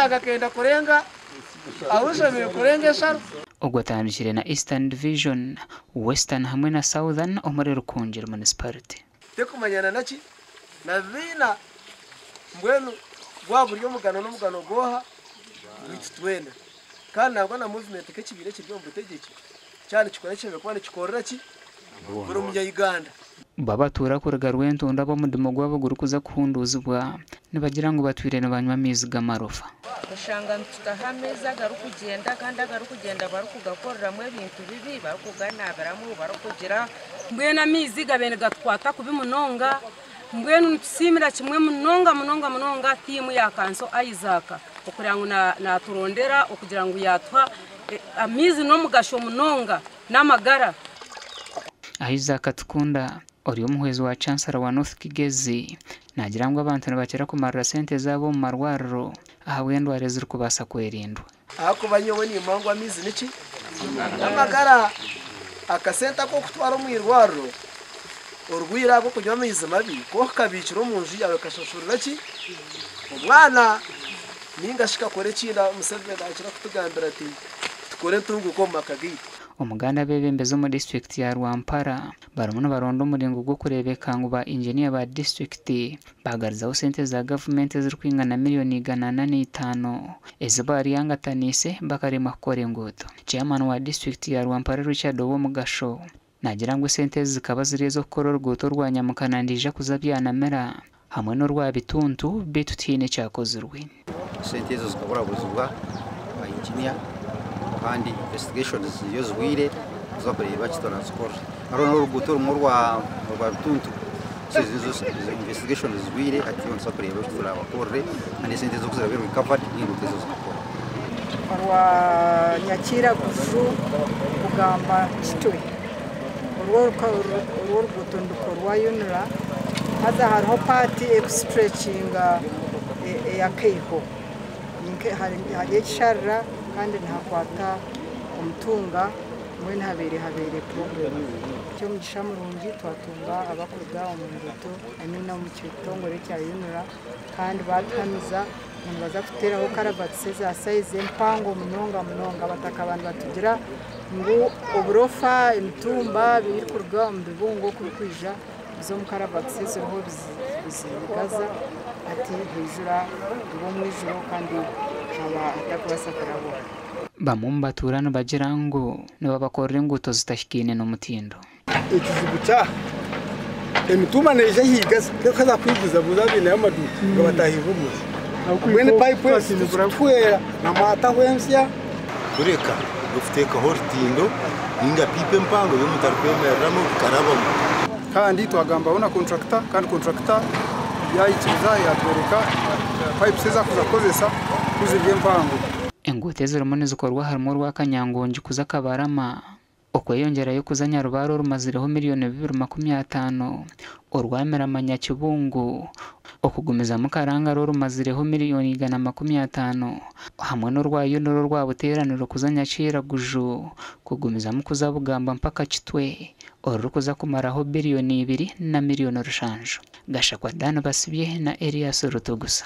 agakenda kurenga awushamiye kurengesha ugwatandikire na Eastern Division, Western hamwe na Southern omuri Rukungiri Municipality. Tekumanyana naki na vina mbwenu bwaburyo mugano n'umugano goha bitwenda kandi nabwo na movement kekibire kiryo mbutegeki cyane kikoresheje kubana kikorera ki buri umunya Uganda babatura kuruga rw'entunda bo mudimo gwabo gurukuza kuhunduzibwa nibagira ngo batwire n'abanywa mizi gamarofa ushanga tukahameza garukugenda kandi agarukugenda barukugakorera mwe bintu bibi barukuganaberamu barukugira mbwena mizi gabene gatwata kubimunonga mbwenu ntusimira kimwe munonga timu ya kanso Isaac okugira ngo naturondera okugira ngo yatwa amizi no mugasho munonga n'amagara. Isaac Tukunda ori umuhwezi wa Chancellor wa North Kigezi nagira ngo abantu nabakera kumarira sente zabo mu marwariro ahabwe ndware ziri kubasa kwerindwa akubanyowe ni mangwa amizi niki n'amagara akasenta ko kutwara umwirwariro urwira bwo kujya amizi mabi ko kabiciro mu nzu yawe kashashurira ki umwana ningashika kore kinda Museveni akira kutugambira ati tukore tunguko makagi. Umuganda bebembeze mu district ya Rwampara baramuno barondo umuringo gwo kurebeka ngo ba engineer ba district bagarizaho sente za government ziri kwingana miliyoni 185 ezibari yangatanise bakarema kore ngoto. Chairman wa district ya Rwampara Richard wo mugasho nagira ngo sente zikaba zirizo korora goto rwa Nyamukanandije kuzabyana mera hamwe no rwa bituntu bitutine cyakozurwe. Sente zo zikabura guzubwa ba engineer kandi investigations yozwire zakoreba kitona score arona uruguto rumurwa bituntu sezizo investigations zwire ati on sakoreba kitona bakore ane sente zo kuzira bero recovered n'ingutu zo zakora arwa nyakira guzu kugamba kitwe urwo rugutunduko rwa Unra haza hariho party stretching ya Keiho hari ekisharra kandi ntakwata umutunga mwe ntabere problem cyo mugisha murungi twatunga abakoda umuntu amina mu kitongore cya Unra kandi batamiza baza kuteraho karabatse za size mpango munonga bataka abantu batugira ngo obrofa imitumba bikurwa mu bibungo kukwija zo mukarabatse ziriho bizigaza ati hejura ngo mwijoro kandi bamumbaturana bagira ngo nibabakorera inguto zitashikine n'umutindo ikizibuca imitumba neje higaza kaza kwiguza buzabine y'amaduka ngo batahivumuza mwene pipe zikura na mata wensya kureka gufiteka hortindo inga pipe mpango yo mutarukwemeramo karabamo kandi twagamba bona contractor kandi contractor yayikiza yatwereka pipe seza kuzakozesa kuzibye mpango engute zirumone zikorwa harimo rwa Kanyangongi kuza Kabarama okweyongera yo kuzanya rubaro rumazireho miliyoni 250 urwamera Manyakibungu okugumiza mukaranga rumazireho miliyoni 150 hamwe no rwa Yunuro rwa buteraniro kuzanya Cira guju kugumiza mukuza Bugamba mpaka Kitwe orukuza kumaraho biliyoni 2 na miliyoni rushanjo gashakwa Dano Basibye na Elias Rutogusa.